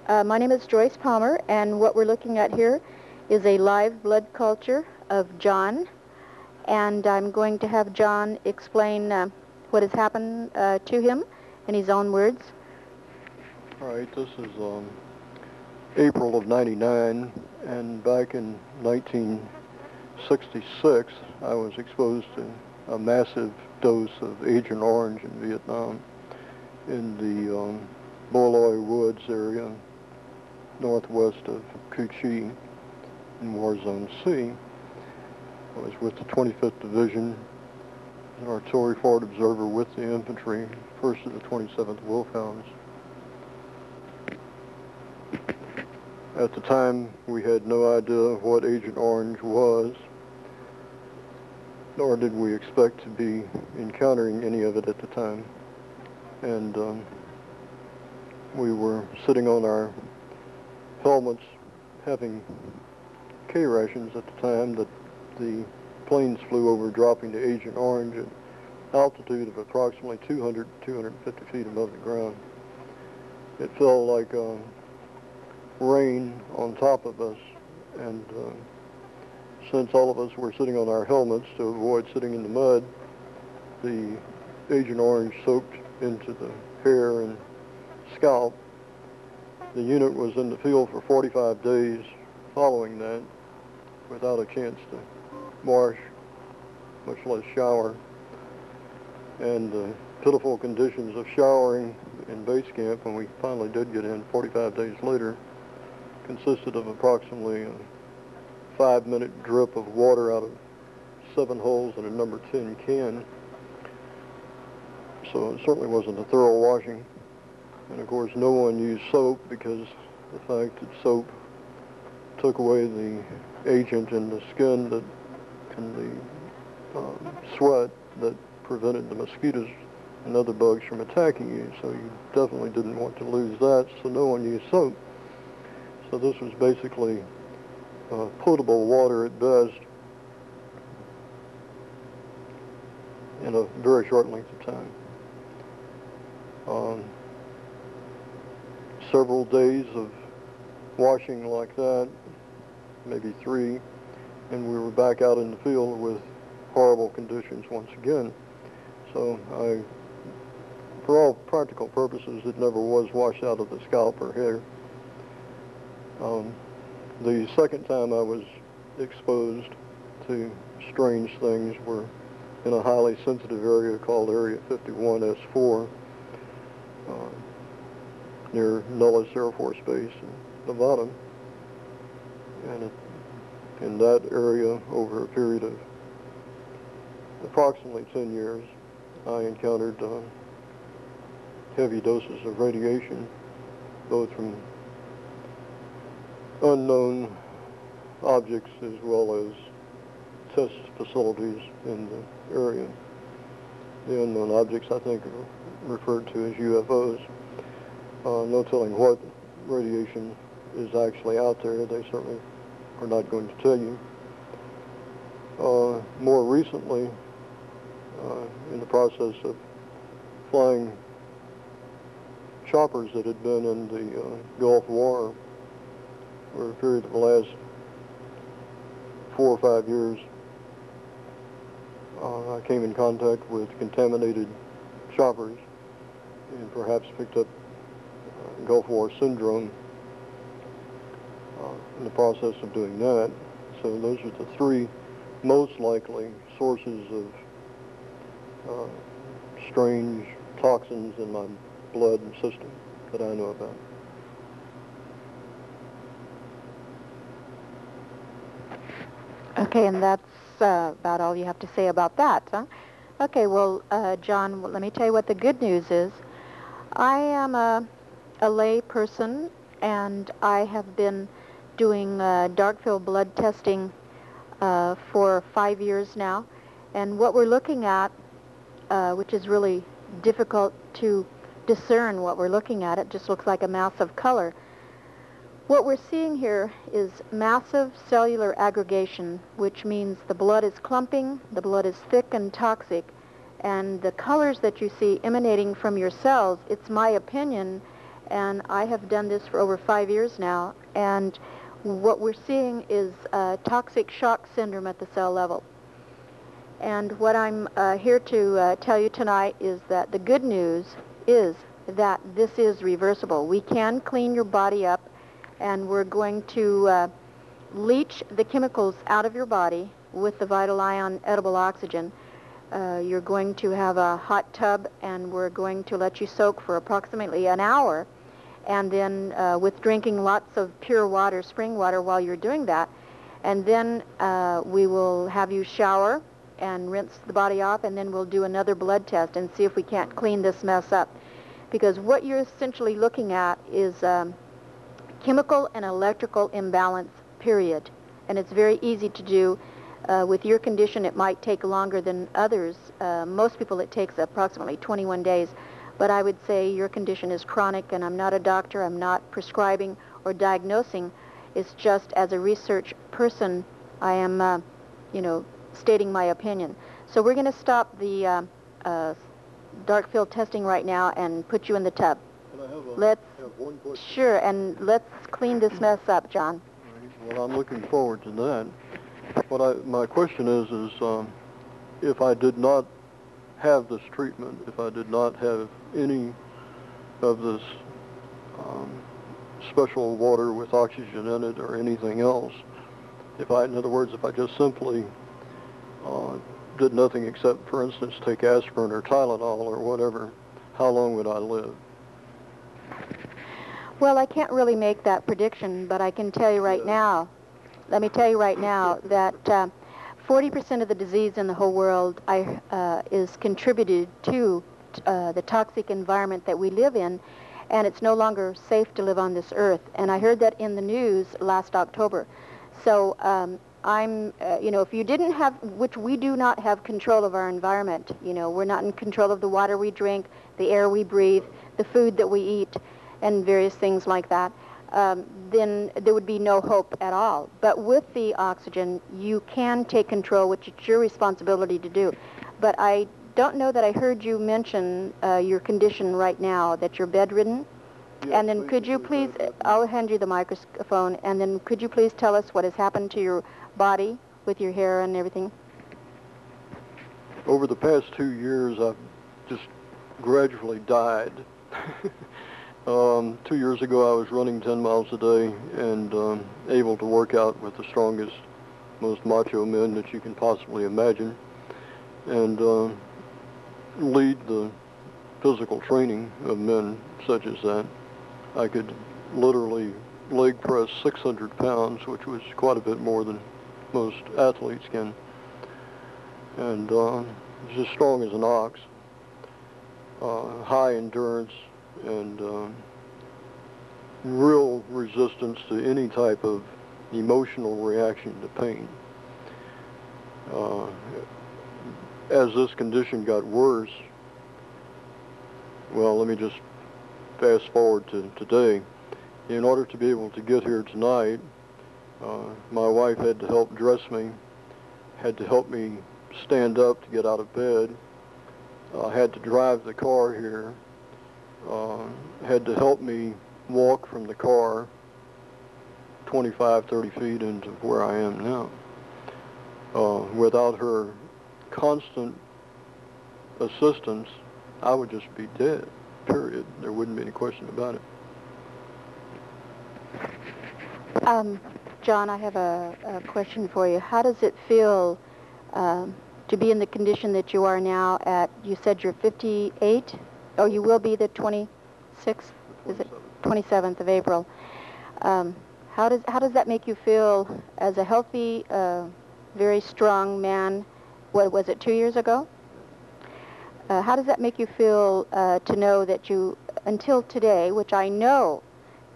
My name is Joyce Palmer, and what we're looking at here is a live blood culture of John, and I'm going to have John explain what has happened to him in his own words. All right, this is April of '99, and back in 1966, I was exposed to a massive dose of Agent Orange in Vietnam in the Bo Loi Woods area northwest of Cu Chi in War Zone C. I was with the 25th Division, an artillery forward observer with the infantry, 1st of the 27th Wolfhounds. At the time, we had no idea what Agent Orange was, nor did we expect to be encountering any of it at the time. And we were sitting on our helmets having K-rations at the time that the planes flew over, dropping to Agent Orange at altitude of approximately 200 to 250 feet above the ground. It felt like rain on top of us, and since all of us were sitting on our helmets to avoid sitting in the mud, the Agent Orange soaked into the hair and scalp. The unit was in the field for 45 days following that without a chance to wash, much less shower, and the pitiful conditions of showering in base camp when we finally did get in 45 days later consisted of approximately a 5-minute drip of water out of 7 holes in a number 10 can. So it certainly wasn't a thorough washing. And of course no one used soap because the fact that soap took away the agent in the skin that and the sweat that prevented the mosquitoes and other bugs from attacking you. So you definitely didn't want to lose that, so no one used soap. So this was basically potable water at best in a very short length of time. Several days of washing like that, maybe 3, and we were back out in the field with horrible conditions once again. So for all practical purposes, it never was washed out of the scalp or hair. The second time I was exposed to strange things were in a highly sensitive area called Area 51S4 near Nellis Air Force Base in Nevada. And in that area, over a period of approximately 10 years, I encountered heavy doses of radiation, both from unknown objects as well as test facilities in the area. The unknown objects, I think, are referred to as UFOs. No telling what radiation is actually out there. They certainly are not going to tell you. More recently, in the process of flying choppers that had been in the Gulf War for a period of the last 4 or 5 years, I came in contact with contaminated choppers and perhaps picked up Gulf War syndrome in the process of doing that. So those are the 3 most likely sources of strange toxins in my blood and system that I know about. Okay, and that's about all you have to say about that, huh? Okay, well, John, let me tell you what the good news is. I am a lay person, and I have been doing dark field blood testing for 5 years now. And what we're looking at, which is really difficult to discern what we're looking at, it just looks like a mass of color. What we're seeing here is massive cellular aggregation, which means the blood is clumping, the blood is thick and toxic, and the colors that you see emanating from your cells, it's my opinion, and I have done this for over 5 years now, and what we're seeing is toxic shock syndrome at the cell level. And what I'm here to tell you tonight is that the good news is that this is reversible. We can clean your body up, and we're going to leach the chemicals out of your body with the Vital Ion edible oxygen. You're going to have a hot tub, and we're going to let you soak for approximately an hour, and then with drinking lots of pure water, spring water, while you're doing that. And then we will have you shower and rinse the body off, and then we'll do another blood test and see if we can't clean this mess up. Because what you're essentially looking at is chemical and electrical imbalance, period. And it's very easy to do. With your condition, it might take longer than others. Most people, it takes approximately 21 days. But I would say your condition is chronic, and I'm not a doctor. I'm not prescribing or diagnosing. It's just as a research person, I am, stating my opinion. So we're going to stop the dark field testing right now and put you in the tub. Can I Let's have one question? Sure, and let's clean this mess up, John. Well, I'm looking forward to that. My question is if I did not have this treatment, if I did not have any of this special water with oxygen in it or anything else, in other words, if I just simply did nothing except, for instance, take aspirin or Tylenol or whatever, how long would I live? Well, I can't really make that prediction, but I can tell you right now, let me tell you right now that 40% of the disease in the whole world is contributed to the toxic environment that we live in, and it's no longer safe to live on this earth. And I heard that in the news last October. So if you didn't have, which we do not have control of our environment, we're not in control of the water we drink, the air we breathe, the food that we eat, and various things like that, then there would be no hope at all. But with the oxygen, you can take control, which it's your responsibility to do. But I don't know that I heard you mention your condition right now, that you're bedridden. Yes, and then could you please, I'll hand you the microphone, and then could you please tell us what has happened to your body with your hair and everything? Over the past 2 years, I've just gradually died. 2 years ago, I was running 10 miles a day and able to work out with the strongest, most macho men that you can possibly imagine, and lead the physical training of men such as that. I could literally leg press 600 pounds, which was quite a bit more than most athletes can, and just strong as an ox, high endurance, and real resistance to any type of emotional reaction to pain. As this condition got worse, well, let me just fast forward to today. In order to be able to get here tonight, my wife had to help dress me, had to help me stand up to get out of bed, had to drive the car here, had to help me walk from the car 25, 30 feet into where I am now. Without her constant assistance, I would just be dead, period. There wouldn't be any question about it. John, I have a question for you. How does it feel to be in the condition that you are now at, you said you're 58? Oh, you will be the 26th? Is it 27th of April? How does that make you feel as a healthy, very strong man? What was it, 2 years ago? How does that make you feel to know that you, until today, which I know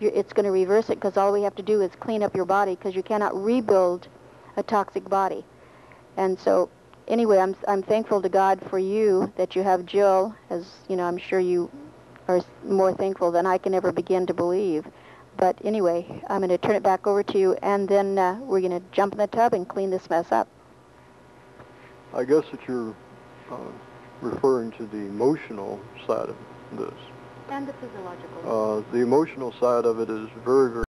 it's going to reverse it, because all we have to do is clean up your body, because you cannot rebuild a toxic body. And so, anyway, I'm thankful to God for you that you have Jill, as you know, I'm sure you are more thankful than I can ever begin to believe. But anyway, I'm going to turn it back over to you, and then we're going to jump in the tub and clean this mess up. I guess that you're referring to the emotional side of this. And the physiological. The emotional side of it is very, very